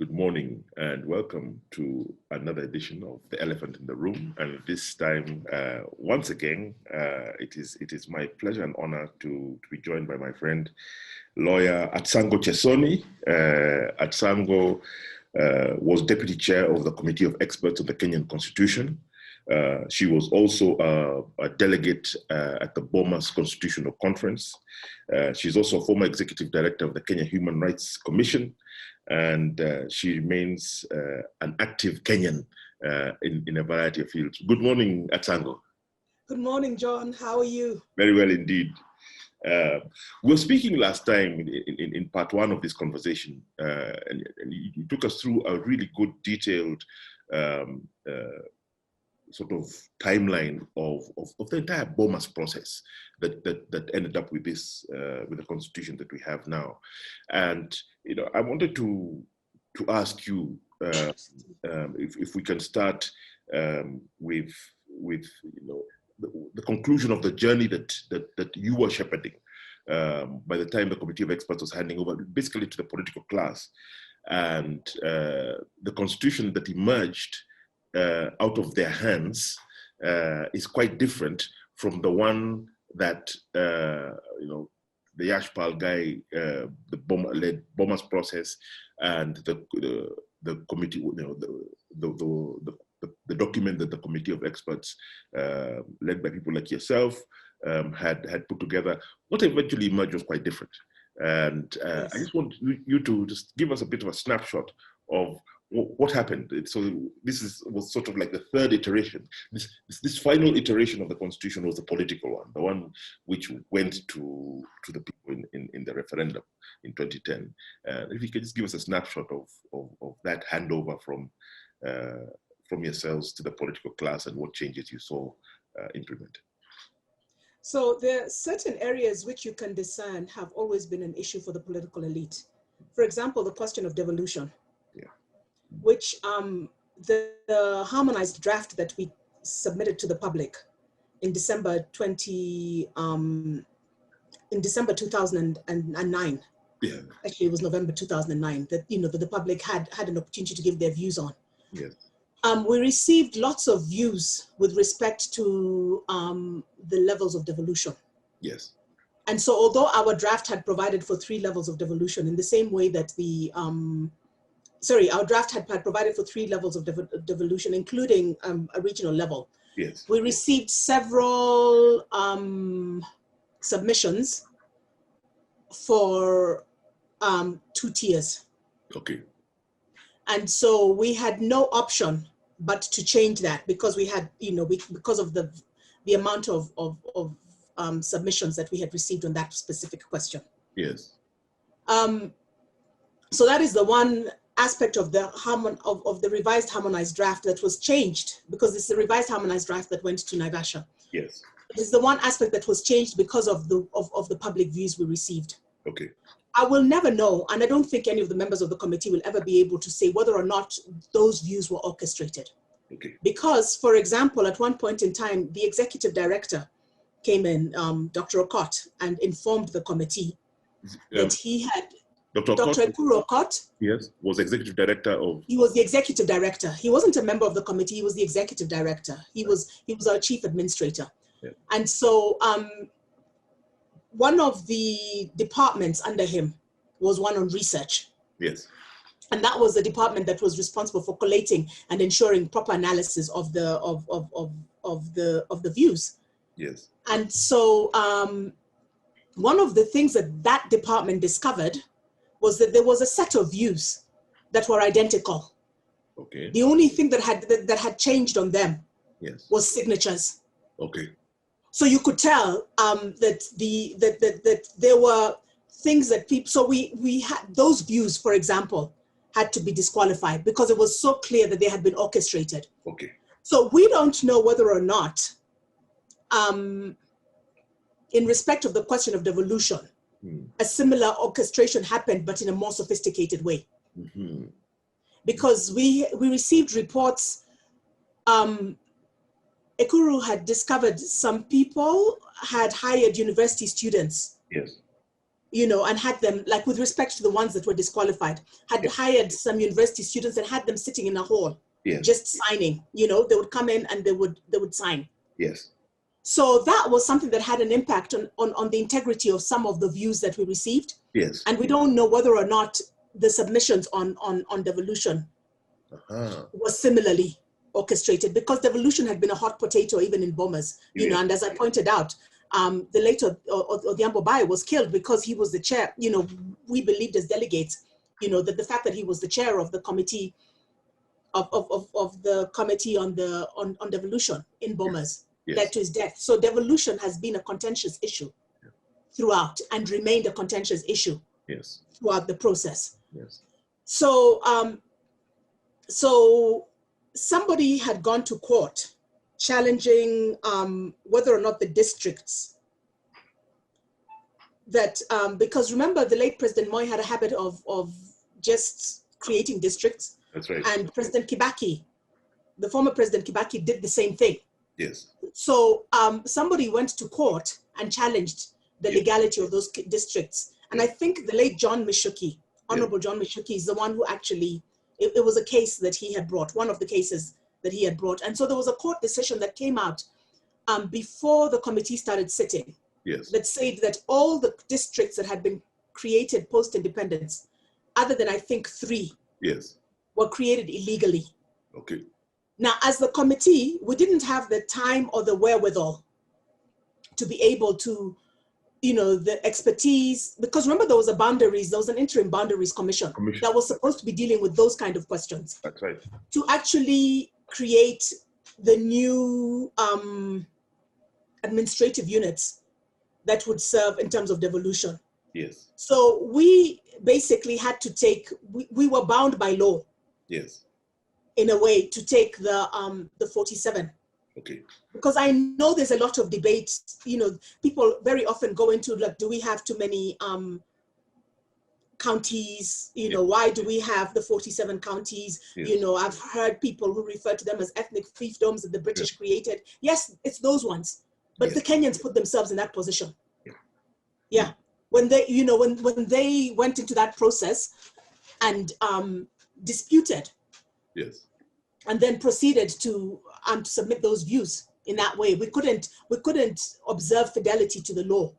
Good morning and welcome to another edition of The Elephant in the Room. And this time, once again, it is my pleasure and honor to be joined by my friend, lawyer Atsango Chesoni. Atsango was deputy chair of the Committee of Experts on the Kenyan Constitution. She was also a delegate at the Bomas Constitutional Conference. She's also a former executive director of the Kenya Human Rights Commission, and she remains an active Kenyan in a variety of fields. Good morning, Atsango. Good morning, John. How are you? Very well indeed. We were speaking last time in part one of this conversation, and you took us through a really good detailed sort of timeline of the entire Bomas process that ended up with this with the constitution that we have now. And I wanted to ask you if we can start with the conclusion of the journey that you were shepherding by the time the Committee of Experts was handing over basically to the political class, and the constitution that emerged out of their hands is quite different from the one that the Yashpal guy, the led Bomas process, and the committee, the document that the Committee of Experts, led by people like yourself, had put together. What eventually emerged was quite different, and yes. I just want you to just give us a bit of a snapshot of what happened. So this was sort of like the third iteration. This final iteration of the constitution was the political one, the one which went to the people in the referendum in 2010. If you could just give us a snapshot of that handover from yourselves to the political class and what changes you saw implemented. So there are certain areas which you can discern have always been an issue for the political elite. For example, the question of devolution. Which the harmonized draft that we submitted to the public in December 2009. Yeah. Actually, it was November 2009 that that the public had an opportunity to give their views on. Yes. We received lots of views with respect to the levels of devolution. Yes. And so, although our draft had provided for 3 levels of devolution, in the same way that our draft had provided for 3 levels of devolution, including a regional level. Yes. We received several submissions for 2 tiers. Okay. And so we had no option but to change that because we had, because of the amount of submissions that we had received on that specific question. Yes. So that is the one aspect of the revised harmonized draft that was changed, because it's the revised harmonized draft that went to Naivasha. Yes. It's the one aspect that was changed because of the public views we received. Okay. I will never know, and I don't think any of the members of the committee will ever be able to say whether or not those views were orchestrated. Okay. Because, for example, at one point in time, the executive director came in, Dr. Okot, and informed the committee that he had Dr. Ekuru Okot. Yes, was executive director of. He was the executive director. He wasn't a member of the committee. He was the executive director. He was our chief administrator. Yeah. And so one of the departments under him was one on research. Yes. And that was the department that was responsible for collating and ensuring proper analysis of the views. Yes. And so one of the things that department discovered was that there was a set of views that were identical. Okay. The only thing that had changed on them, yes, was signatures. Okay. So you could tell that there were things that people. So we had those views, for example, had to be disqualified because it was so clear that they had been orchestrated. Okay. So we don't know whether or not, in respect of the question of devolution, a similar orchestration happened, but in a more sophisticated way. Mm-hmm. Because we received reports, Ekuru had discovered some people had hired university students. Yes. you know, and had them, like with respect to the ones that were disqualified, had hired some university students and had them sitting in a hall, just signing, you know, they would come in and they would sign. Yes. So that was something that had an impact on the integrity of some of the views that we received. Yes. And we don't know whether or not the submissions on devolution was similarly orchestrated, because devolution had been a hot potato even in Bomas, you know, and as I pointed out, the late Odhiambo Bai was killed because he was the chair. You know, we believed as delegates, you know, that the fact that he was the chair of the committee of the committee on devolution in Bomas led to his death. So devolution has been a contentious issue throughout and remained a contentious issue throughout the process. So so somebody had gone to court challenging whether or not the districts that, because remember the late President Moi had a habit of just creating districts. That's right. And President Kibaki, the former President Kibaki, did the same thing. Yes. So somebody went to court and challenged the legality of those districts. And I think the late John Mishuki, Honorable John Mishuki, is the one who actually, it was a case that he had brought, one of the cases that he had brought. And so there was a court decision that came out before the committee started sitting that said that all the districts that had been created post-independence, other than I think 3, were created illegally. Okay. Now, as the committee, we didn't have the time or the wherewithal to be able to, you know, the expertise, because remember there was an interim boundaries commission that was supposed to be dealing with those kind of questions. That's right. To actually create the new administrative units that would serve in terms of devolution. Yes. So we basically had to take, we were bound by law. Yes. In a way, to take the 47. Okay. Because I know there's a lot of debate, you know, people very often go into, like, do we have too many counties? You know, why do we have the 47 counties? You know, I've heard people who refer to them as ethnic fiefdoms that the British created. Yes, it's those ones, but the Kenyans put themselves in that position. When they, you know, when they went into that process and disputed, and then proceeded to submit those views in that way, we couldn't observe fidelity to the law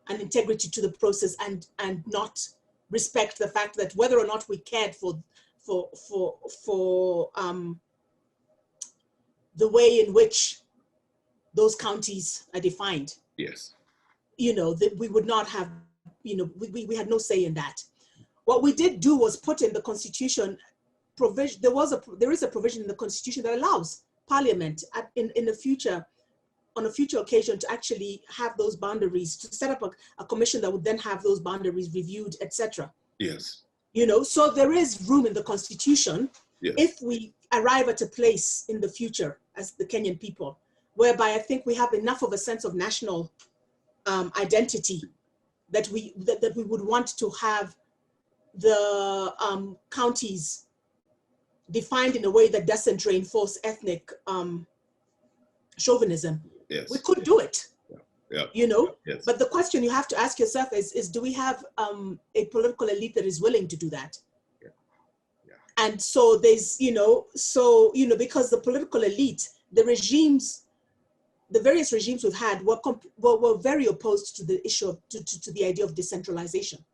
and integrity to the process and not respect the fact that whether or not we cared for the way in which those counties are defined. You know, that we would not have, you know, we had no say in that. What we did do was put in the constitution provision. There is a provision in the constitution that allows Parliament in the future, on a future occasion, to actually have those boundaries, to set up a commission that would then have those boundaries reviewed, etc. You know, so there is room in the constitution if we arrive at a place in the future as the Kenyan people, whereby I think we have enough of a sense of national identity that we would want to have the counties defined in a way that doesn't reinforce ethnic chauvinism. We could do it. You know, but the question you have to ask yourself is do we have a political elite that is willing to do that? And so there's, you know, because the political elite, the regimes, the various regimes we've had were very opposed to the issue of, to the idea of decentralization.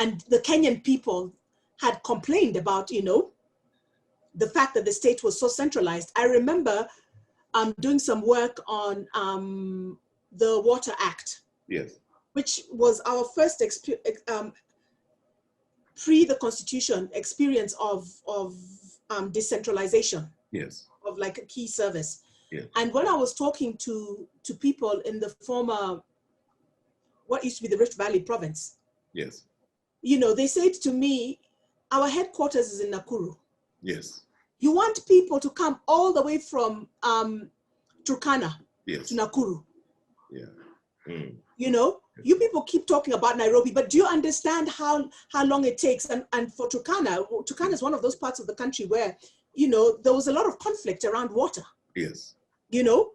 And the Kenyan people had complained about, you know, the fact that the state was so centralized. I remember doing some work on the Water Act, which was our first pre the Constitution experience of decentralization of like a key service. And when I was talking to people in the former, what used to be the Rift Valley province, you know, they said to me, our headquarters is in Nakuru. You want people to come all the way from Turkana to Nakuru. You know, you people keep talking about Nairobi, but do you understand how long it takes? And for Turkana is one of those parts of the country where, you know, there was a lot of conflict around water. You know,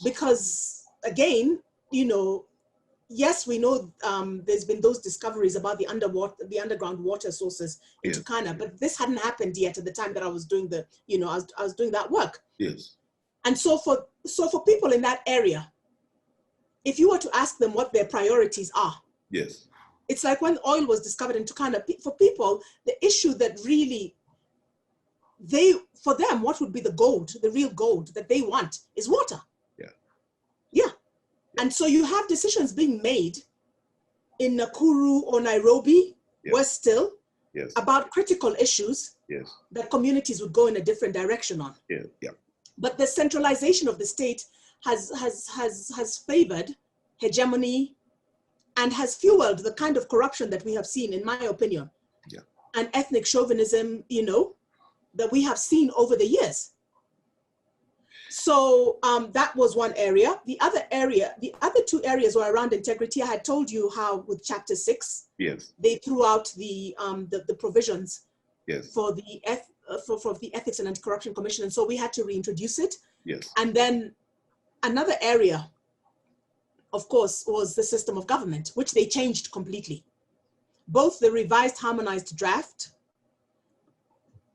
because again, you know, yes, we know there's been those discoveries about the underground water sources in Turkana, but this hadn't happened yet at the time that I was doing the, I was doing that work. Yes. And so for people in that area, if you were to ask them what their priorities are, yes, it's like when oil was discovered in Turkana. For people, the issue that really for them, what would be the real gold that they want is water. Yeah. And so you have decisions being made in Nakuru or Nairobi, West Still, about critical issues that communities would go in a different direction on. But the centralization of the state has favored hegemony and has fueled the kind of corruption that we have seen, in my opinion, and ethnic chauvinism, that we have seen over the years. So that was one area. The other two areas were around integrity. I had told you how with Chapter 6, they threw out the provisions for the Ethics and Anti-Corruption Commission, and so we had to reintroduce it. And then another area, of course, was the system of government, which they changed completely. Both the revised harmonized draft,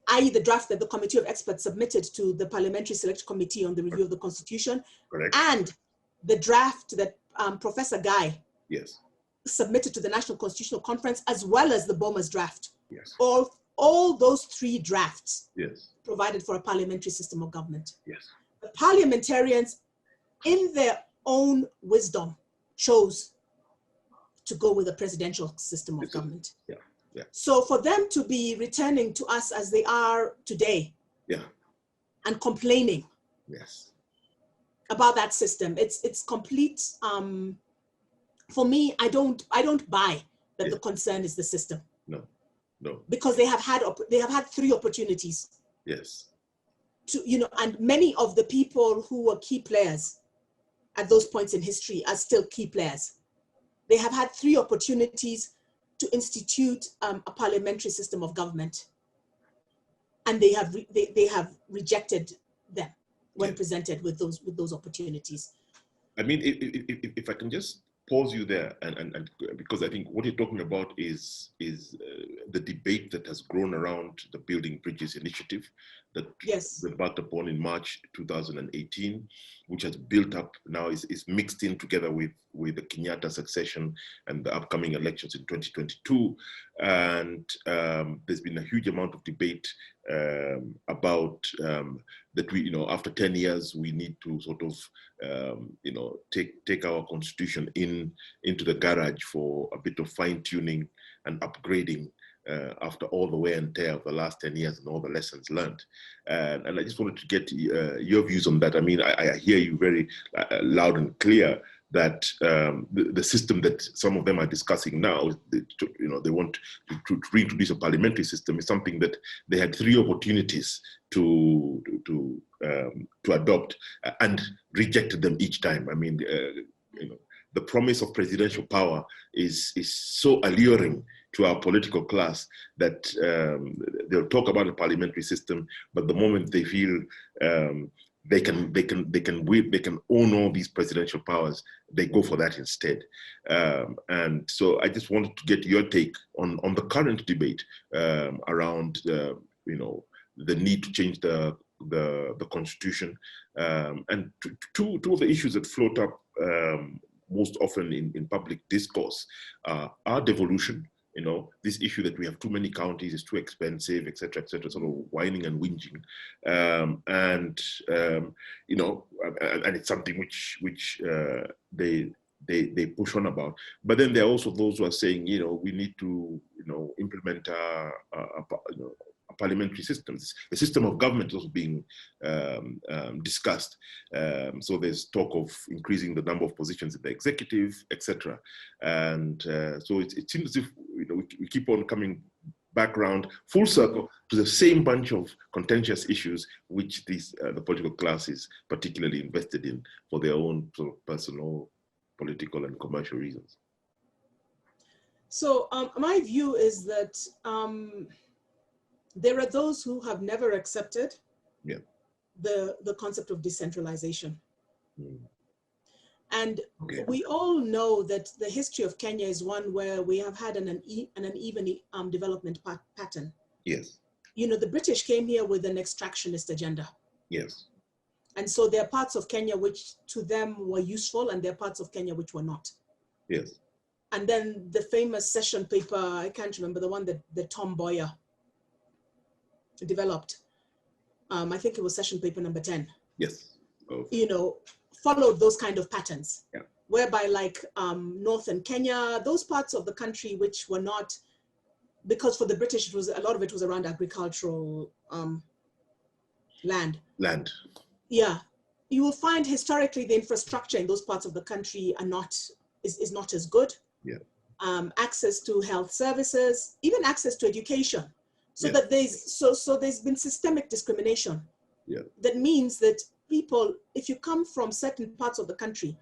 i.e. the draft that the Committee of Experts submitted to the Parliamentary Select Committee on the Review of the Constitution, and the draft that Professor Guy submitted to the National Constitutional Conference, as well as the Bomas draft. All those three drafts provided for a parliamentary system of government. The parliamentarians, in their own wisdom, chose to go with a presidential system of government. So for them to be returning to us as they are today, and complaining about that system, it's complete. For me, I don't buy that the concern is the system. No. Because they have had three opportunities. To and many of the people who were key players at those points in history are still key players. They have had three opportunities to institute a parliamentary system of government, and they have rejected them when presented with those opportunities. I mean, if I can just pause you there, and because I think what you're talking about is the debate that has grown around the Building Bridges initiative that was embarked upon in March 2018, which has built up now, is mixed in together with the Kenyatta succession and the upcoming elections in 2022. And there's been a huge amount of debate about that we, after 10 years, we need to sort of, take our constitution into the garage for a bit of fine tuning and upgrading after all the wear and tear of the last 10 years and all the lessons learned. And I just wanted to get your views on that. I mean, I hear you very loud and clear that the system that some of them are discussing now, they want to reintroduce a parliamentary system, is something that they had three opportunities to adopt and rejected them each time. I mean, the promise of presidential power is so alluring to our political class that they'll talk about a parliamentary system, but the moment they feel they can own all these presidential powers, they go for that instead. And so I just wanted to get your take on the current debate around the need to change the constitution, and two of the issues that float up most often in public discourse are devolution. This issue that we have too many counties, is too expensive, et cetera, sort of whining and whinging. And it's something which they push on about. But then there are also those who are saying, we need to, implement a parliamentary systems. The system of government is also being discussed. So there's talk of increasing the number of positions in the executive, etc. And so it seems as if we keep on coming back around full circle to the same bunch of contentious issues which the political class is particularly invested in for their own sort of personal, political, and commercial reasons. So my view is that there are those who have never accepted the concept of decentralization. And we all know that the history of Kenya is one where we have had an uneven development pattern. Yes. You know, the British came here with an extractionist agenda. Yes. And so there are parts of Kenya which to them were useful, and there are parts of Kenya which were not. Yes. And then the famous session paper, I can't remember, the one that Tom Boyer developed. I think it was session paper number 10. Yes. Oh. You know, followed those kind of patterns. Yeah. Whereby like northern Kenya, those parts of the country which were not, because for the British, it was a lot of it was around agricultural land. Land. Yeah. You will find historically the infrastructure in those parts of the country is not as good. Yeah. Access to health services, even access to education. So that there's been systemic discrimination. Yeah. That means that people, if you come from certain parts of the country,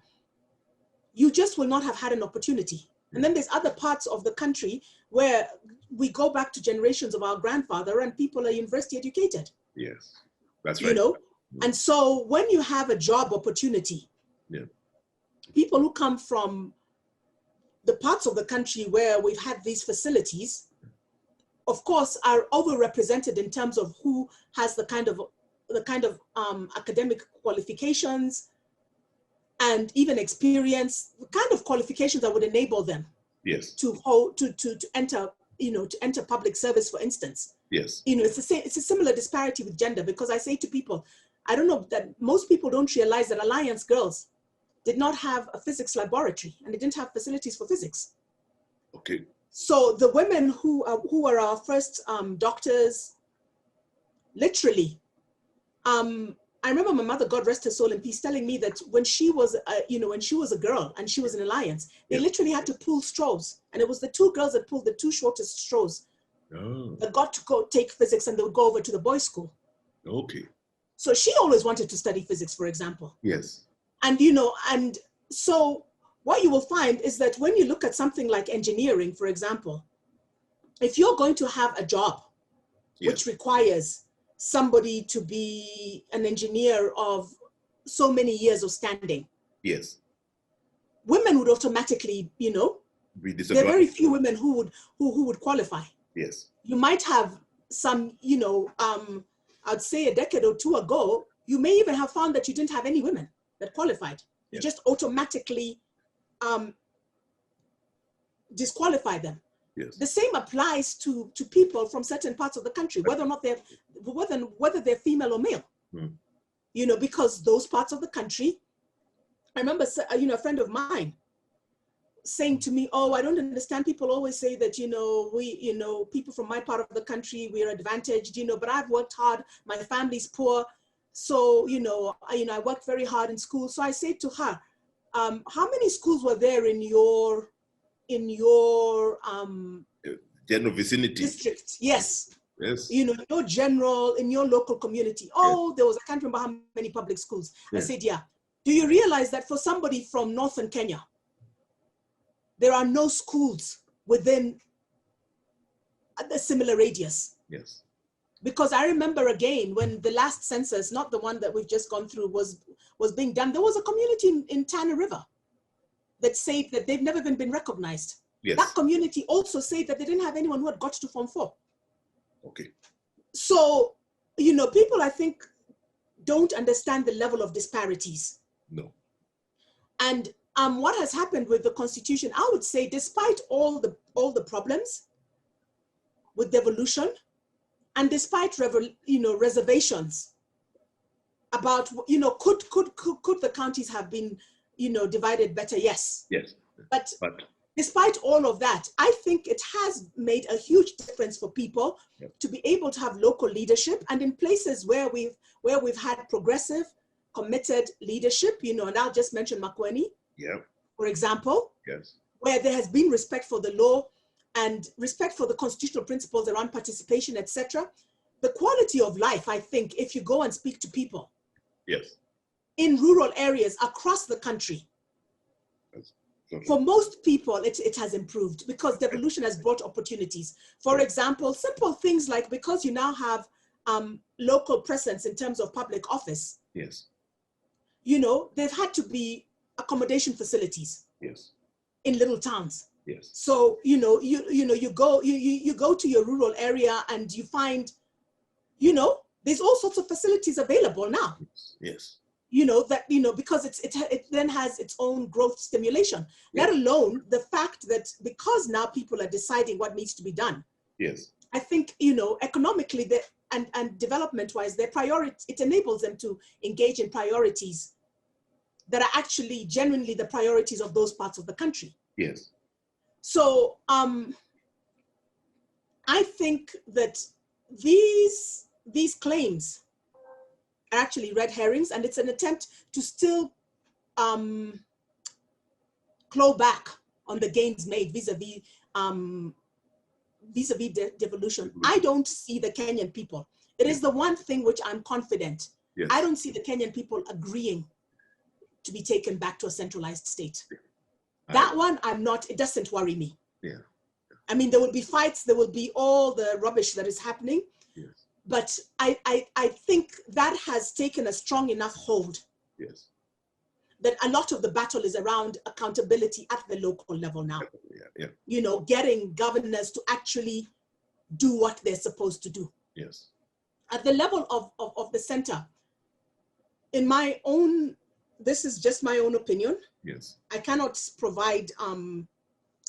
you just will not have had an opportunity. And then there's other parts of the country where we go back to generations of our grandfather and people are university educated. Yes, that's right. You know, and so when you have a job opportunity, people who come from the parts of the country where we've had these facilities, of course, are overrepresented in terms of who has the kind of academic qualifications and even experience, the kind of qualifications that would enable them to enter, you know, to enter public service, for instance. Yes. You know, it's a similar disparity with gender, because I say to people, I don't know, that most people don't realize that Alliance girls did not have a physics laboratory and they didn't have facilities for physics. Okay. So the women who were our first doctors, literally, I remember my mother, God rest her soul in peace, telling me that when she was, when she was a girl and she was in Alliance, they literally had to pull straws, and it was the two girls that pulled the two shortest straws that got to go take physics, and they would go over to the boys' school. Okay. So she always wanted to study physics, for example. Yes. And and so what you will find is that when you look at something like engineering, for example, if you're going to have a job which requires somebody to be an engineer of so many years of standing, women would automatically, there are very few women who would qualify. Yes. You might have some, I'd say a decade or two ago, you may even have found that you didn't have any women that qualified. You just automatically disqualify them. Yes. The same applies to people from certain parts of the country, whether or not whether they're female or male. Because those parts of the country, I remember, a friend of mine saying to me, "Oh, I don't understand. People always say that, people from my part of the country, we're advantaged, but I've worked hard. My family's poor. So, I worked very hard in school." So I said to her, how many schools were there in your general vicinity district? Yes. Your general, in your local community. There was, I can't remember how many public schools. I said, yeah. Do you realize that for somebody from northern Kenya, there are no schools within a similar radius? Yes. Because I remember again, when the last census, not the one that we've just gone through, was being done, there was a community in Tana River that said that they've never been recognized. Yes. That community also said that they didn't have anyone who had got to Form 4. Okay. So, people, I think, don't understand the level of disparities. No. And what has happened with the Constitution, I would say, despite all the problems with devolution, and despite reservations about could the counties have been divided better? Yes. Yes. But despite all of that, I think it has made a huge difference for people to be able to have local leadership, and in places where we've had progressive, committed leadership, and I'll just mention Makueni, for example, where there has been respect for the law and respect for the constitutional principles around participation, etc. The quality of life, I think, if you go and speak to people in rural areas across the country, for most people, it has improved because devolution has brought opportunities. For example, simple things like, because you now have local presence in terms of public office, they've had to be accommodation facilities. Yes. In little towns. Yes. So, you go to your rural area and you find, there's all sorts of facilities available now. Yes. Because it then has its own growth stimulation, yes. let alone the fact that because now people are deciding what needs to be done. Yes. I think, economically and development-wise, it enables them to engage in priorities that are actually genuinely the priorities of those parts of the country. Yes. So I think that these claims are actually red herrings, and it's an attempt to still claw back on the gains made vis-a-vis devolution. I don't see the Kenyan people. It is the one thing which I'm confident. Yes. I don't see the Kenyan people agreeing to be taken back to a centralized state. That one, it doesn't worry me. Yeah. I mean, there will be fights, there will be all the rubbish that is happening. Yes. But I think that has taken a strong enough hold. Yes. That a lot of the battle is around accountability at the local level now. Yeah. Yeah. Getting governors to actually do what they're supposed to do. Yes. At the level of the center, this is just my own opinion. Yes. I cannot provide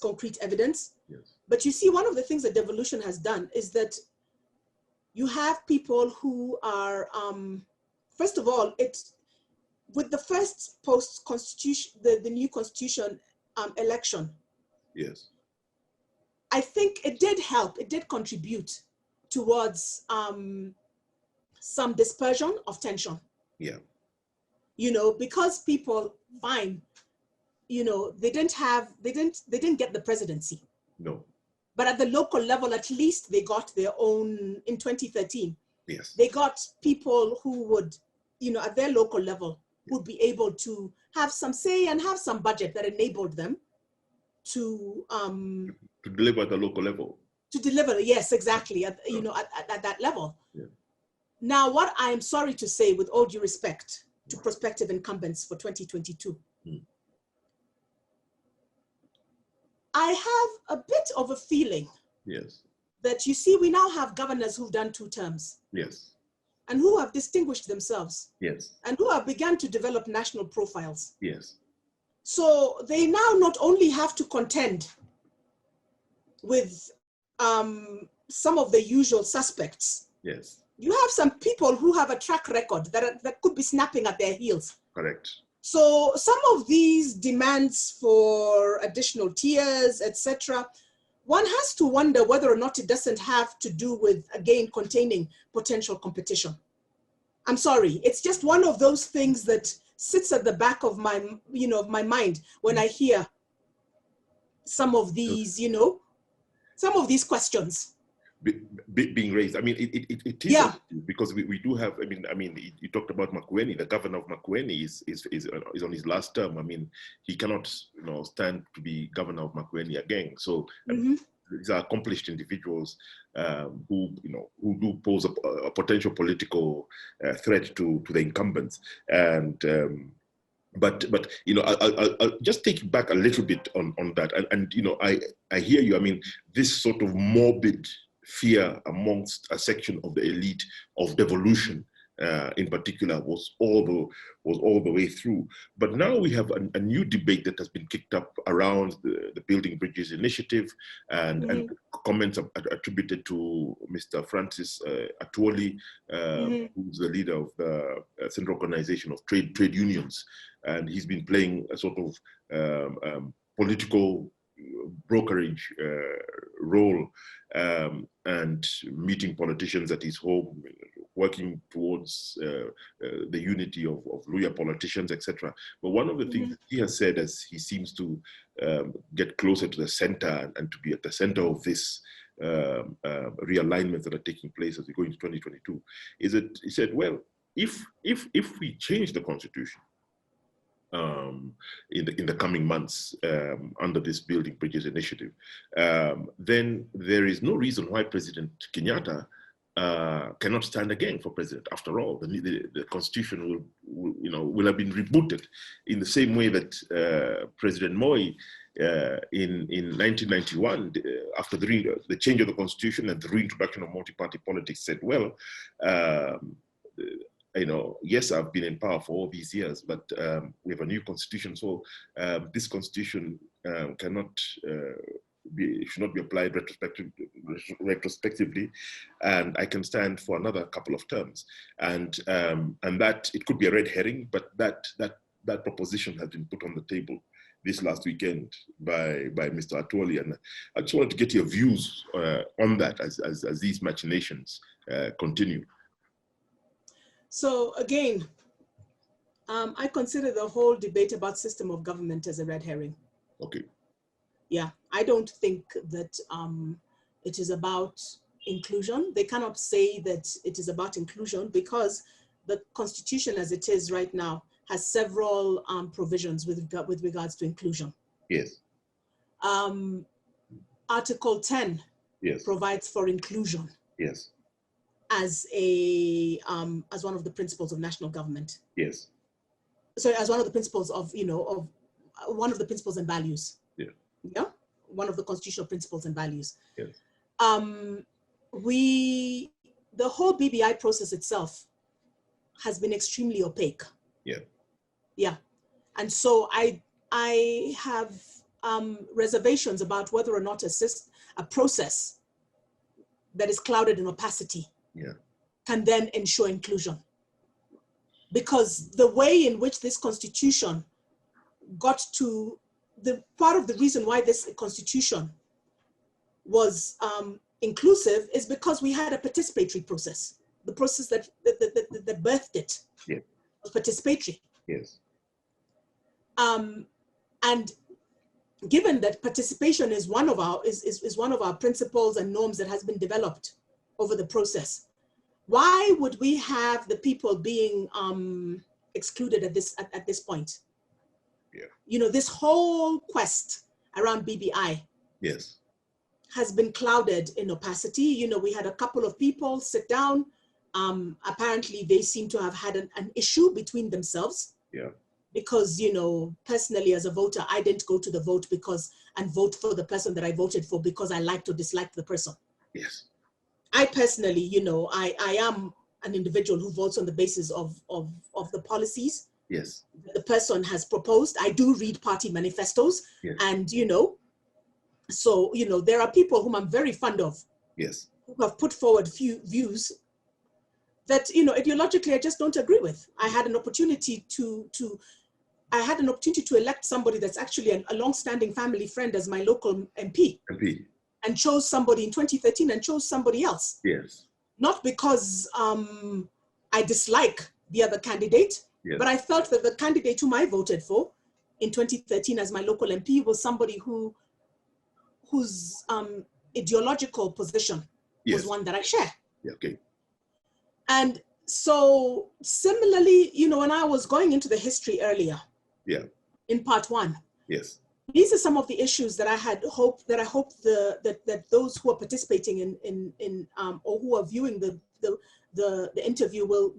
concrete evidence. Yes. But you see, one of the things that devolution has done is that you have people who are, first of all, with the first post-constitution, the new constitution election. Yes. I think it did help, it did contribute towards some dispersion of tension. Yeah. Because people they didn't get the presidency. No. But at the local level, at least they got their own, in 2013. Yes. They got people who would, at their local level, would be able to have some say and have some budget that enabled them to deliver at the local level. To deliver, yes, exactly, at that level. Yeah. Now, what I am sorry to say, with all due respect to prospective incumbents for 2022, I have a bit of a feeling that, you see, we now have governors who've done 2 terms. Yes. And who have distinguished themselves. Yes. And who have begun to develop national profiles. Yes. So they now not only have to contend with some of the usual suspects. Yes. You have some people who have a track record that could be snapping at their heels. Correct. So some of these demands for additional tiers, etc., one has to wonder whether or not it doesn't have to do with, again, containing potential competition. I'm sorry, it's just one of those things that sits at the back of my, my mind when I hear some of these, some of these questions being raised. I mean, it is because we do have. I mean, you talked about Makueni. The governor of Makueni is on his last term. I mean, he cannot stand to be governor of Makueni again. So these are accomplished individuals who do pose a potential political threat to the incumbents. And but I'll just take you back a little bit on that. And I hear you. I mean, this sort of morbid fear amongst a section of the elite of devolution in particular was all the way through. But now we have a new debate that has been kicked up around the Building Bridges initiative and comments attributed to Mr. Francis Atwoli, who's the leader of the Central Organization of Trade Unions. And he's been playing a sort of political brokerage role and meeting politicians at his home, working towards the unity of Luya politicians, etc. But one of the things that he has said, as he seems to get closer to the center and to be at the center of this realignments that are taking place as we go into 2022, is that he said, well, if we change the constitution in the coming months under this Building Bridges initiative, then there is no reason why President Kenyatta cannot stand again for president. After all, the constitution will have been rebooted in the same way that President Moi in 1991, after the change of the constitution and the reintroduction of multi-party politics, said, well, yes, I've been in power for all these years, but we have a new constitution, so this constitution should not be applied retrospectively, and I can stand for another couple of terms, and that it could be a red herring, but that proposition has been put on the table this last weekend by Mr. Atwoli, and I just wanted to get your views on that as these machinations continue. So again, I consider the whole debate about system of government as a red herring. Okay. Yeah, I don't think that it is about inclusion. They cannot say that it is about inclusion because the constitution as it is right now has several provisions with regards to inclusion. Yes. Article 10 provides for inclusion. Yes. As one of the principles of national government. Yes. So as one of the principles of one of the principles and values. Yeah. Yeah. One of the constitutional principles and values. Yes. The whole BBI process itself has been extremely opaque. Yeah. Yeah. And so I have reservations about whether or not a process that is clouded in opacity can then ensure inclusion. Because the way in which this constitution got to, the part of the reason why this constitution was inclusive is because we had a participatory process. The process that birthed it was participatory. Yes. And given that participation is one of our principles and norms that has been developed over the process, why would we have the people being excluded at this point? Yeah. This whole quest around BBI has been clouded in opacity. We had a couple of people sit down. Apparently they seem to have had an issue between themselves. Yeah. Because, personally as a voter, I didn't go to the vote and vote for the person that I voted for because I liked or disliked the person. Yes. I personally, I am an individual who votes on the basis of the policies the person has proposed. I do read party manifestos and, so, there are people whom I'm very fond of who have put forward few views that, ideologically I just don't agree with. I had an opportunity to elect somebody that's actually a long-standing family friend as my local MP. And chose somebody in 2013 and chose somebody else. Yes. Not because I dislike the other candidate, but I felt that the candidate whom I voted for in 2013 as my local MP was somebody whose ideological position was one that I share. Yeah, okay. And so similarly, when I was going into the history earlier, in part 1, these are some of the issues that I hope that those who are participating in or who are viewing the interview will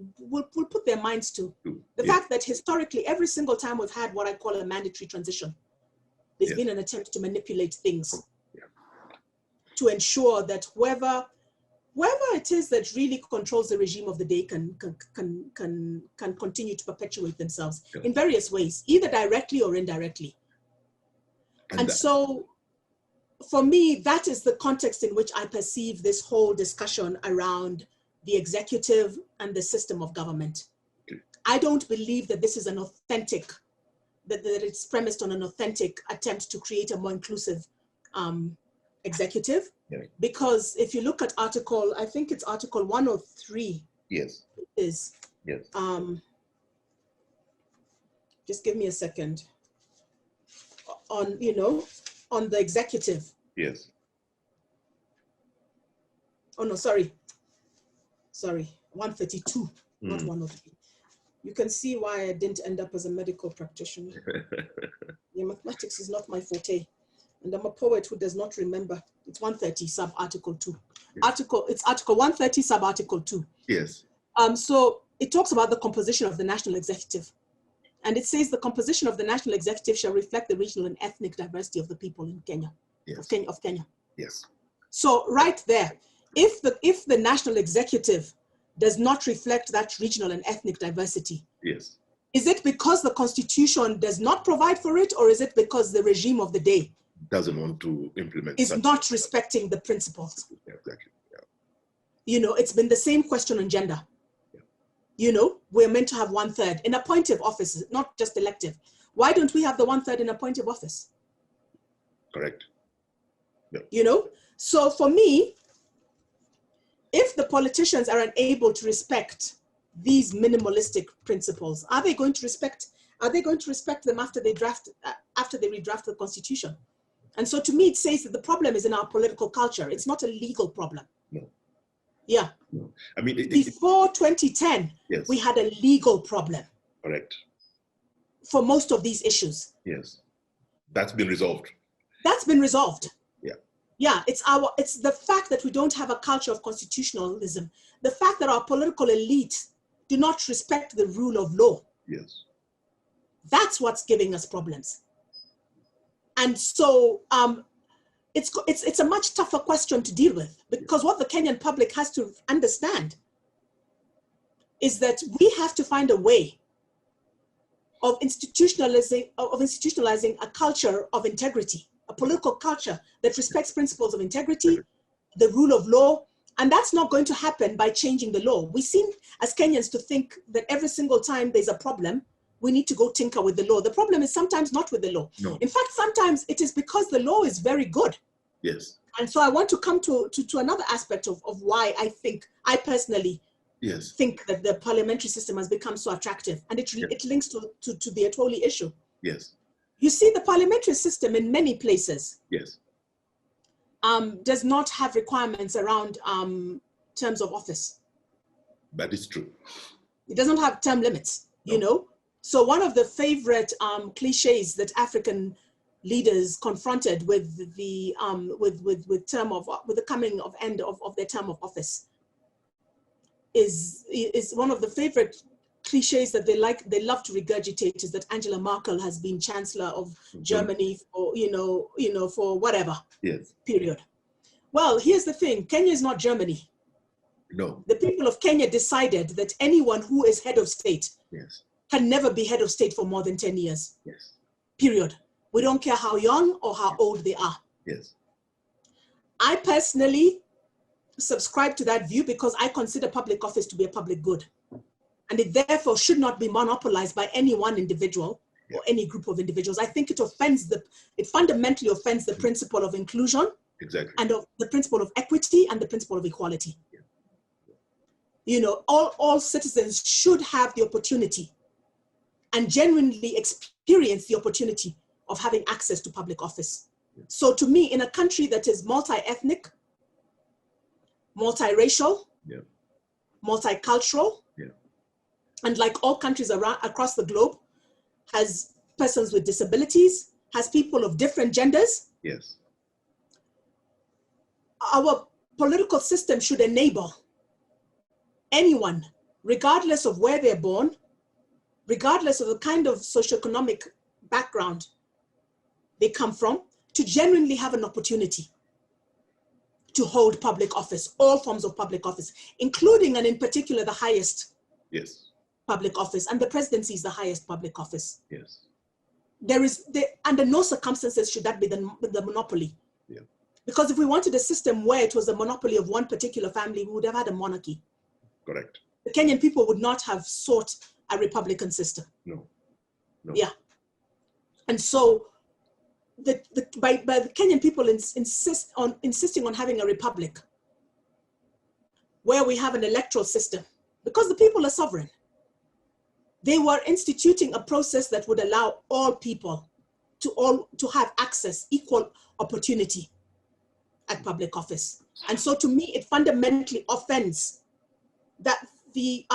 put their minds to. The fact that historically, every single time we've had what I call a mandatory transition, there's been an attempt to manipulate things to ensure that whoever it is that really controls the regime of the day can continue to perpetuate themselves in various ways, either directly or indirectly. And so, for me, that is the context in which I perceive this whole discussion around the executive and the system of government. I don't believe that this is an authentic, that it's premised on an authentic attempt to create a more inclusive executive. Because if you look at I think it's Article 103. Yes. Is. Yes. Just give me a second. On the executive. Yes. Oh no, sorry. 132, not 103. You can see why I didn't end up as a medical practitioner. Yeah, mathematics is not my forte. and I'm a poet who does not remember. It's 130 sub article 2. Yes. It's article 130 sub article 2. Yes. So it talks about the composition of the national executive. And it says the composition of the national executive shall reflect the regional and ethnic diversity of the people in Kenya, Yes. of Kenya. Yes. So right there, if the national executive does not reflect that regional and ethnic diversity, Yes. is it because the constitution does not provide for it, or is it because the regime of the day doesn't want to implement is not respecting the principles? Yeah, exactly. Yeah. You know, it's been the same question on gender. Yeah. You know, we're meant to have 1/3 in appointive offices, not just elective. Why don't we have the 1/3 in appointive office? Correct. Yeah. You know, so for me, if the politicians are unable to respect these minimalistic principles, are they going to respect them after they redraft the constitution? And so to me, it says that the problem is in our political culture. It's not a legal problem. No. Yeah. No. I mean, before 2010, yes, we had a legal problem. Correct. For most of these issues. Yes. That's been resolved. That's been resolved. Yeah. Yeah, it's the fact that we don't have a culture of constitutionalism, the fact that our political elite do not respect the rule of law. Yes. That's what's giving us problems. And so it's a much tougher question to deal with, because what the Kenyan public has to understand is that we have to find a way of institutionalizing a culture of integrity, a political culture that respects principles of integrity, the rule of law, and that's not going to happen by changing the law. We seem as Kenyans to think that every single time there's a problem, we need to go tinker with the law. The problem is sometimes not with the law. No. In fact, sometimes it is because the law is very good. Yes. And so I want to come to another aspect of why I personally think that the parliamentary system has become so attractive, and it links to the Atwoli issue. Yes. You see, the parliamentary system in many places does not have requirements around terms of office. That is true. It doesn't have term limits, you know? So one of the favorite cliches that African leaders confronted with the coming of end of their term of office is one of the favorite cliches that they love to regurgitate, is that Angela Merkel has been Chancellor of Germany for for whatever period. Well, here's the thing: Kenya is not Germany. No. The people of Kenya decided that anyone who is head of state can never be head of state for more than 10 years. Yes. Period. We don't care how young or how old they are. Yes. I personally subscribe to that view because I consider public office to be a public good. And it therefore should not be monopolized by any one individual or any group of individuals. I think it fundamentally offends the principle of inclusion and of the principle of equity and the principle of equality. Yeah. You know, all citizens should have the opportunity and genuinely experience the opportunity of having access to public office. Yeah. So to me, in a country that is multi-ethnic, multiracial, multicultural, and like all countries across the globe, has persons with disabilities, has people of different genders. Yes. Our political system should enable anyone, regardless of where they're born, regardless of the kind of socioeconomic background they come from, to genuinely have an opportunity to hold public office, all forms of public office, including and in particular the highest public office, and the presidency is the highest public office. Yes. Under no circumstances should that be the monopoly. Yeah. Because if we wanted a system where it was the monopoly of one particular family, we would have had a monarchy. Correct. The Kenyan people would not have sought a republican system. No. Yeah. And so by the Kenyan people insisting on having a republic where we have an electoral system, because the people are sovereign, they were instituting a process that would allow all people to have access, equal opportunity at public office. And so to me, it fundamentally offends that the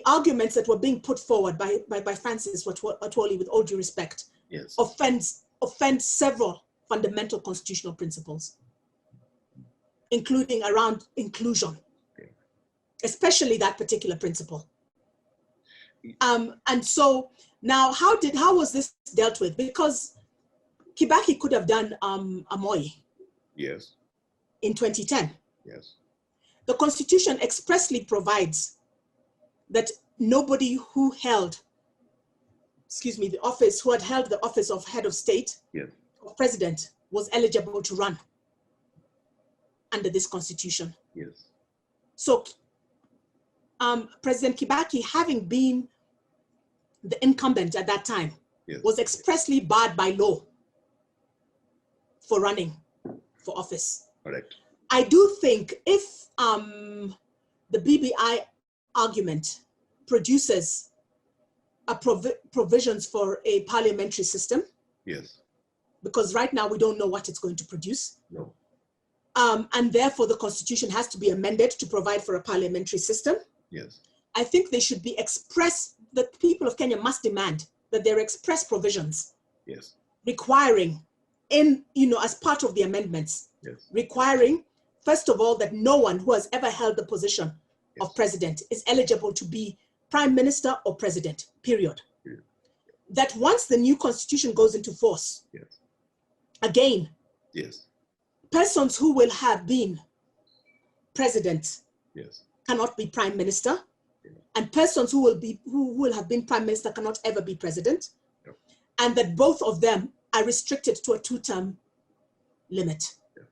arguments that were being put forward by Francis Atwoli, with all due respect, yes. offend several fundamental constitutional principles, including around inclusion, especially that particular principle. And so now, how was this dealt with? Because Kibaki could have done Amoy. Yes. In 2010. Yes. The Constitution expressly provides that nobody who held, who had held the office of head of state, yes, or president, was eligible to run under this Constitution. Yes. So President Kibaki, having been the incumbent at that time, yes, was expressly barred by law for running for office. Correct. I do think if the BBI argument produces provisions for a parliamentary system, yes, because right now we don't know what it's going to produce, no, and therefore the Constitution has to be amended to provide for a parliamentary system, yes, I think they should be the people of Kenya must demand that there are express provisions, yes, requiring as part of the amendments, yes, requiring, first of all, that no one who has ever held the position yes, of president is eligible to be prime minister or president, period. Yeah. That once the new constitution goes into force, yes, again, yes, persons who will have been president yes, cannot be prime minister, yeah, and persons who will have been prime minister cannot ever be president, yeah, and that both of them are restricted to a 2-term limit. yeah,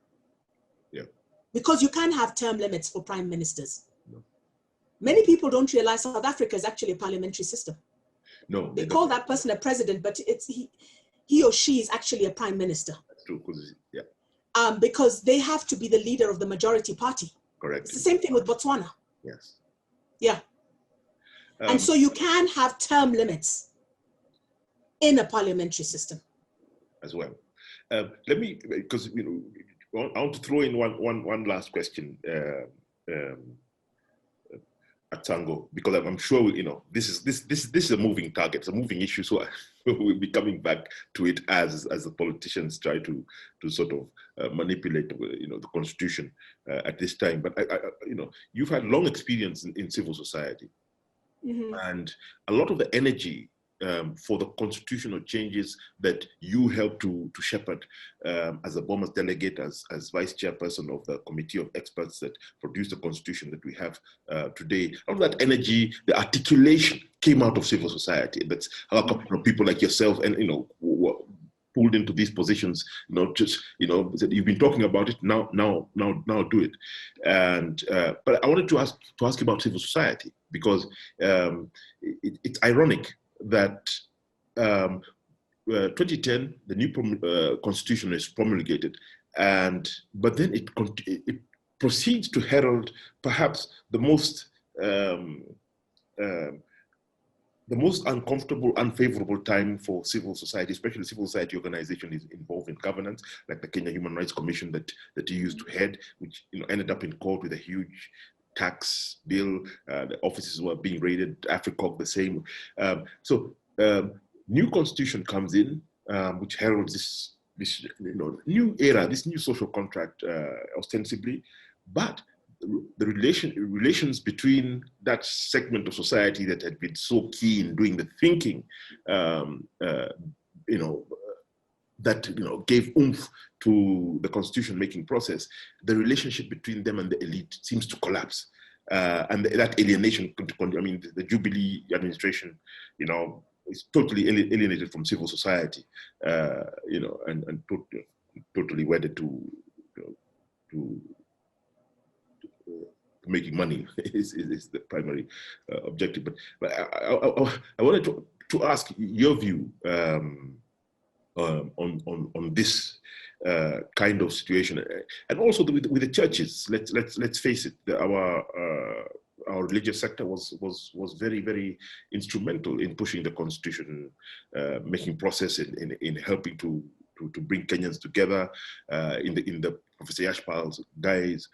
yeah, Because you can't have term limits for prime ministers. no, Many people don't realize South Africa is actually a parliamentary system. no, They call that person a president, but it's he or she is actually a prime minister. That's true, yeah, because they have to be the leader of the majority party. correct. It's the same thing with Botswana. Yes. Yeah. And so you can have term limits in a parliamentary system. As well. Let me, because I want to throw in one last question, Atsango, because I'm sure this is a moving target, it's a moving issue, so we'll be coming back to it as the politicians try to sort of manipulate the constitution at this time. But you've had long experience in civil society, mm-hmm, and a lot of the energy for the constitutional changes that you helped to shepherd as a Bomas delegate, as vice chairperson of the committee of experts that produced the constitution that we have today. All of that energy, the articulation came out of civil society. That's how a couple of people like yourself and pulled into these positions, you've been talking about it, now do it. And but I wanted to ask you about civil society, because it's ironic that 2010, the new constitution is promulgated, but then it proceeds to herald perhaps the most uncomfortable, unfavorable time for civil society, especially civil society organization is involved in governance, like the Kenya Human Rights Commission that you used to head, which ended up in court with a huge tax bill. The offices were being raided. AfriCorp the same. So new constitution comes in, which heralds this new era, this new social contract, ostensibly, but the relations between that segment of society that had been so key in doing the thinking, that gave oomph to the constitution making process, the relationship between them and the elite seems to collapse, and that alienation. The Jubilee administration, is totally alienated from civil society, and totally wedded to making money is the primary objective. But I wanted to ask your view on this kind of situation, and also with the churches. Let's face it, our religious sector was very, very instrumental in pushing the constitution making process, in helping to bring Kenyans together in the Professor Yashpal's guys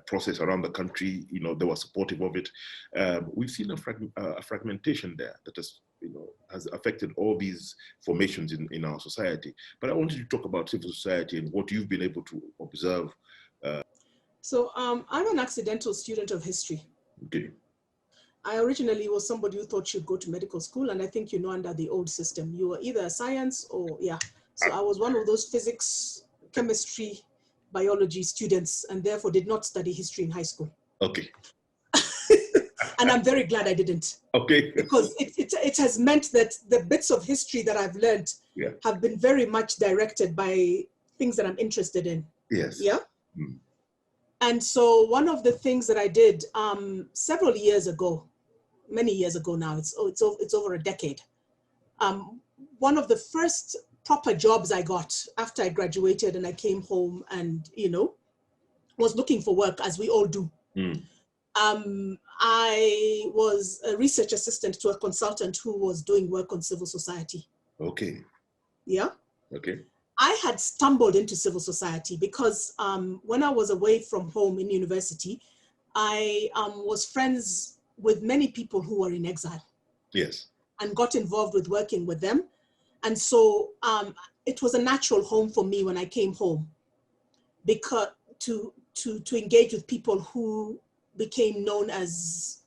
process around the country. They were supportive of it. We've seen a fragmentation there that has has affected all these formations in our society. But I wanted to talk about civil society and what you've been able to observe. So I'm an accidental student of history. Okay. I originally was somebody who thought you'd go to medical school, and I think under the old system, you were either a science or, So I was one of those physics, chemistry, biology students, and therefore did not study history in high school. Okay. And I'm very glad I didn't. Okay. Because it has meant that the bits of history that I've learned have been very much directed by things that I'm interested in. Yes. Yeah. Mm. And so one of the things that I did several years ago, many years ago now, it's over a decade. One of the first proper jobs I got after I graduated and I came home and, was looking for work, as we all do. Mm. I was a research assistant to a consultant who was doing work on civil society. Okay. Yeah. Okay. I had stumbled into civil society because when I was away from home in university, I was friends with many people who were in exile. Yes. And got involved with working with them. And so it was a natural home for me when I came home, because to engage with people who became known as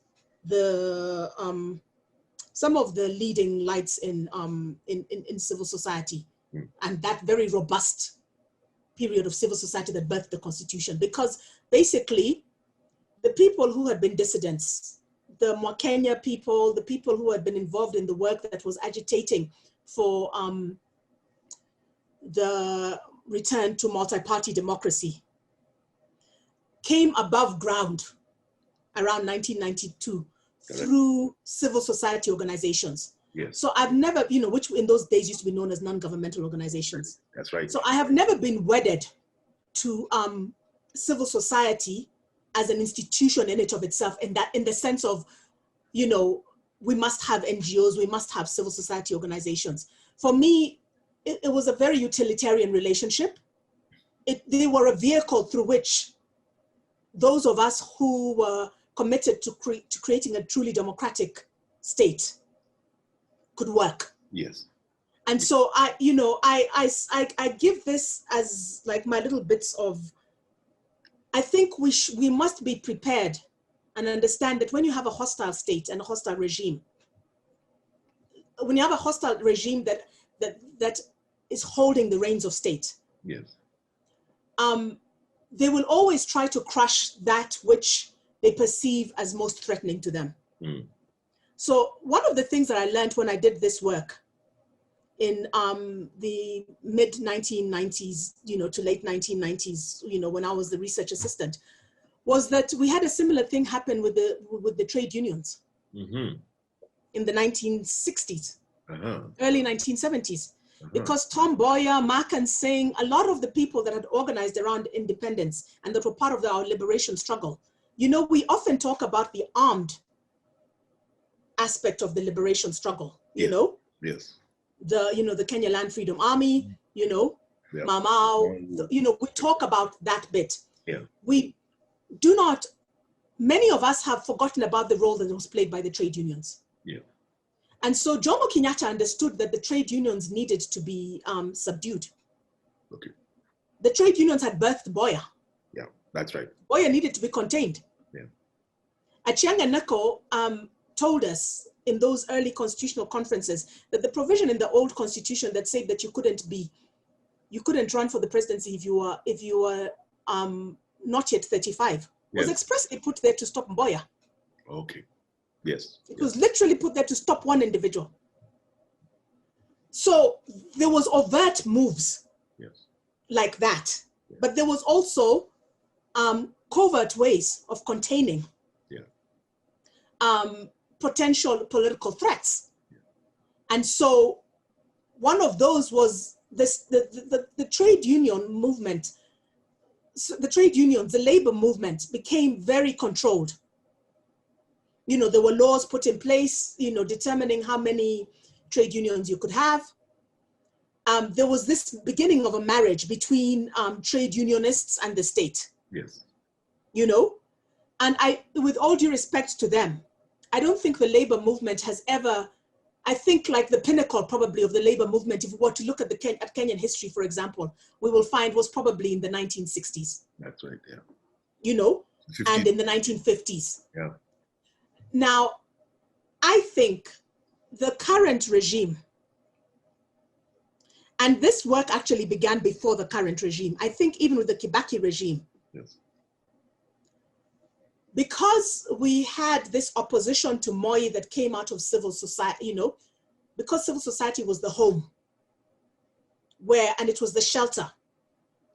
some of the leading lights in civil society, and that very robust period of civil society that birthed the Constitution. Because basically, the people who had been dissidents, the Mwakenya people, the people who had been involved in the work that was agitating for the return to multi-party democracy, came above ground around 1992 through civil society organizations. Yes. So I've never, which in those days used to be known as non-governmental organizations. That's right. So I have never been wedded to civil society as an institution in and of itself, in the sense of, we must have NGOs, we must have civil society organizations. For me, it was a very utilitarian relationship. They were a vehicle through which those of us who were committed to creating a truly democratic state could work. Yes. And so I give this as like my little bits of, I think we must be prepared and understand that when you have a hostile state and a hostile regime, when you have a hostile regime that is holding the reins of state, yes, they will always try to crush that which they perceive as most threatening to them. Mm. So one of the things that I learned when I did this work in the mid 1990s, to late 1990s, when I was the research assistant, was that we had a similar thing happen with the trade unions in the 1960s, early 1970s. Because Tom Mboya, Mark Singh, a lot of the people that had organized around independence and that were part of our liberation struggle, we often talk about the armed aspect of the liberation struggle, Yes. The Kenya Land Freedom Army, Mamao, we talk about that bit. Yeah. We do not, many of us have forgotten about the role that was played by the trade unions. Yeah. And so Jomo Kenyatta understood that the trade unions needed to be subdued. Okay. The trade unions had birthed Mboya. Yeah, that's right. Mboya needed to be contained. Yeah. Atsango Chesoni told us in those early constitutional conferences that the provision in the old constitution that said that you couldn't run for the presidency if you were not yet 35 was expressly put there to stop Mboya. Okay. Yes. It was literally put there to stop one individual. So there was overt moves like that, but there was also covert ways of containing potential political threats. And so one of those was the trade union movement. So the trade unions, the labor movement became very controlled. There were laws put in place, determining how many trade unions you could have. There was this beginning of a marriage between trade unionists and the state. Yes. And with all due respect to them, I don't think the labor movement has ever I think like the pinnacle probably of the labor movement, if we were to look at at Kenyan history, for example, we will find was probably in the 1960s. That's right, yeah. You know, 50s. And in the 1950s. Yeah. Now, I think the current regime, and this work actually began before the current regime, I think even with the Kibaki regime, yes, because we had this opposition to Moi that came out of civil society, you know, because civil society was the home and it was the shelter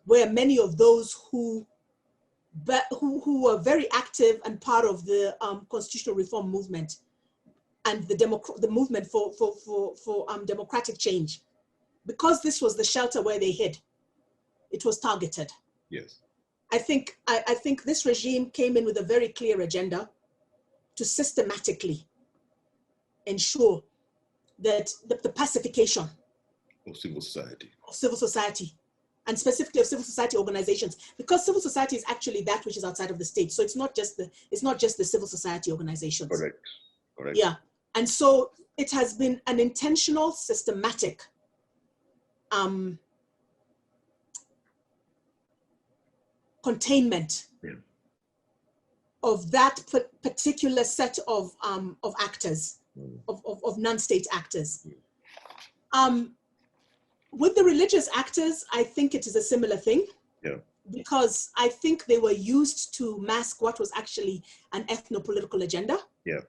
where many of those who were very active and part of the constitutional reform movement and the movement for democratic change, because this was the shelter where they hid, it was targeted. Yes. I think this regime came in with a very clear agenda to systematically ensure that the pacification of civil society, and specifically of civil society organizations, because civil society is actually that which is outside of the state. So it's not just the civil society organizations. Correct. Yeah, and so it has been an intentional, systematic containment of that particular set of actors, of non-state actors. With the religious actors, I think it is a similar thing. Yeah. Because I think they were used to mask what was actually an ethno-political agenda. Yeah.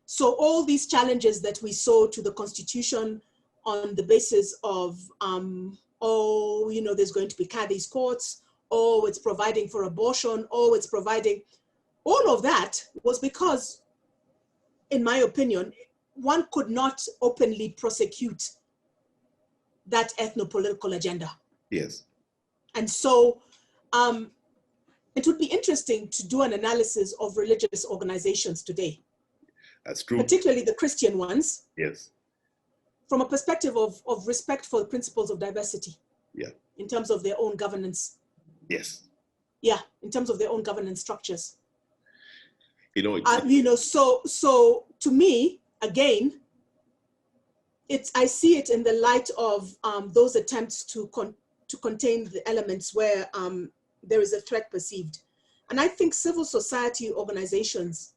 So all these challenges that we saw to the constitution on the basis of, oh, you know, there's going to be Kadhi's courts, oh, it's providing for abortion, oh, it's providing, all of that was because, in my opinion, one could not openly prosecute that ethno-political agenda. Yes. And so it would be interesting to do an analysis of religious organizations today. That's true. Particularly the Christian ones. Yes. From a perspective of respect for the principles of diversity. Yeah. In terms of their own governance. Yes. Yeah, in terms of their own governance structures. You know, so to me, again, I see it in the light of those attempts to contain the elements where there is a threat perceived. And I think civil society organizations,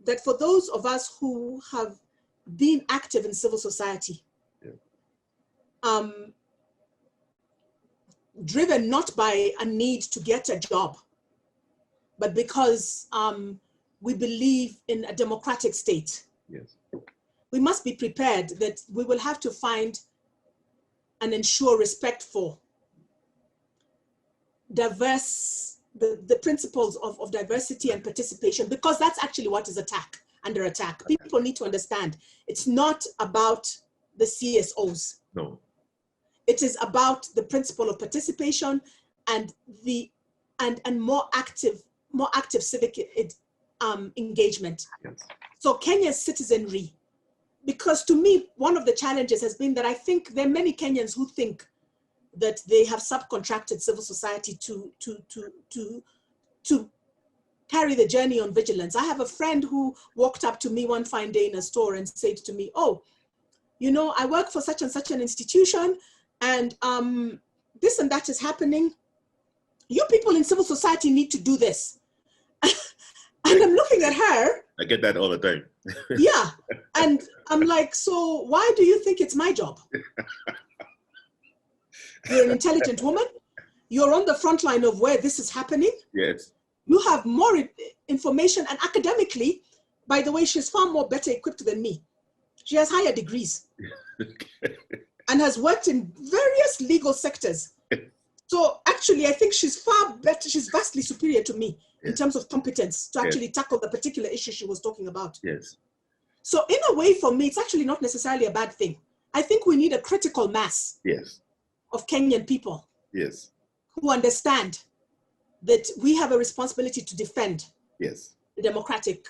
that for those of us who have been active in civil society, driven not by a need to get a job, but because we believe in a democratic state. Yes. We must be prepared that we will have to find and ensure respect for the principles of diversity and participation, because that's actually what is under attack. People need to understand it's not about the CSOs. No. It is about the principle of participation and more active civic engagement. Yes. So Kenya's citizenry, because to me, one of the challenges has been that I think there are many Kenyans who think that they have subcontracted civil society to carry the journey on vigilance. I have a friend who walked up to me one fine day in a store and said to me, oh, you know, I work for such and such an institution, and this and that is happening. You people in civil society need to do this. And I'm looking at her. I get that all the time. Yeah. And I'm like, so why do you think it's my job? You're an intelligent woman. You're on the front line of where this is happening. Yes. You have more information, and academically, by the way, she's far more better equipped than me. She has higher degrees and has worked in various legal sectors. So actually, I think she's far better. She's vastly superior to me in terms of competence to actually tackle the particular issue she was talking about. Yes. So in a way, for me, it's actually not necessarily a bad thing. I think we need a critical mass of Kenyan people who understand that we have a responsibility to defend the democratic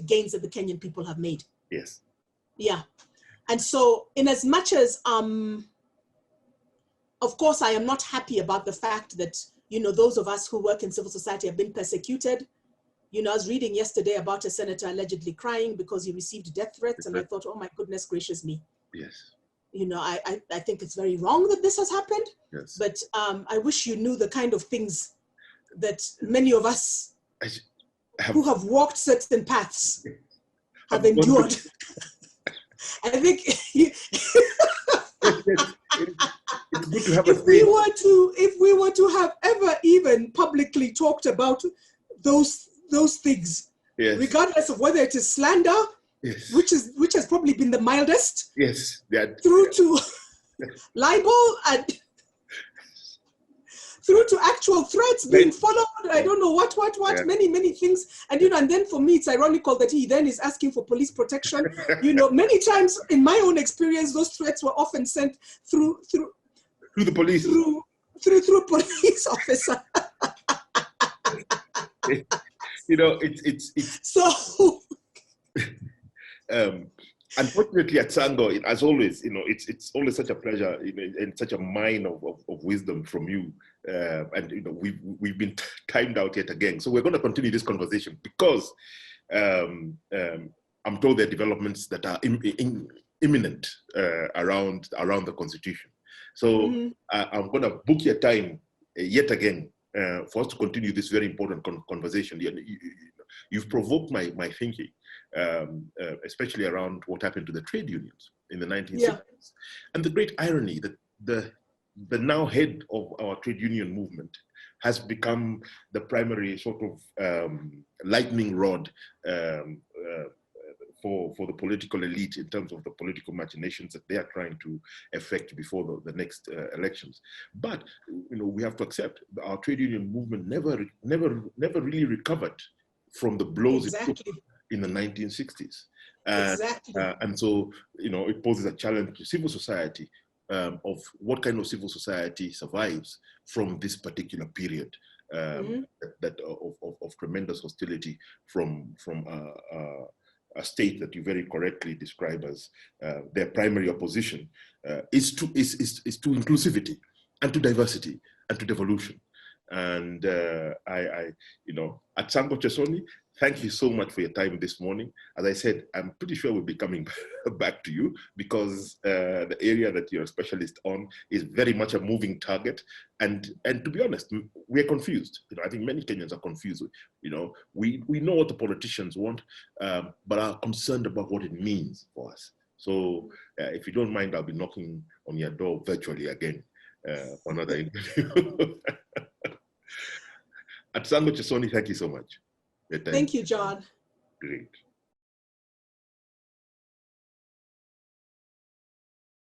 gains that the Kenyan people have made. Yes. Yeah. And so in as much as, of course, I am not happy about the fact that, you know, those of us who work in civil society have been persecuted. You know, I was reading yesterday about a senator allegedly crying because he received death threats, and I thought, oh my goodness gracious me. Yes. You know, I think it's very wrong that this has happened. Yes. But I wish you knew the kind of things that many of us who have walked certain paths have endured. I think it's good to have if we were to have ever even publicly talked about those things, yes, regardless of whether it is slander, yes, which has probably been the mildest, yes, through to libel and through to actual threats being followed, I don't know what, yeah, many things. And, you know, and then for me, it's ironical that he then is asking for police protection. You know, many times in my own experience, those threats were often sent through the police, through police officer. You know, it's so. Unfortunately, Atsango, as always, you know, it's always such a pleasure, you know, and such a mine of wisdom from you. And you know, we've been timed out yet again, so we're going to continue this conversation because I'm told there are developments that are imminent around the Constitution. So I'm going to book your time yet again for us to continue this very important conversation. You've provoked my thinking. Especially around what happened to the trade unions in the 1960s. Yeah. And the great irony that the now head of our trade union movement has become the primary sort of lightning rod for the political elite in terms of the political machinations that they are trying to effect before the next elections. But you know, we have to accept that our trade union movement never really recovered from the blows it took in the 1960s. Exactly. And so, you know, it poses a challenge to civil society of what kind of civil society survives from this particular period of tremendous hostility from a state that you very correctly describe as their primary opposition is to inclusivity and to diversity and to devolution. And you know, Atsango Chesoni, thank you so much for your time this morning. As I said, I'm pretty sure we'll be coming back to you because the area that you're a specialist on is very much a moving target. And to be honest, we're confused. You know, I think many Kenyans are confused. You know, we know what the politicians want, but are concerned about what it means for us. So if you don't mind, I'll be knocking on your door virtually again for another interview. Atsango Chesoni, thank you so much. Thank you, John. Great.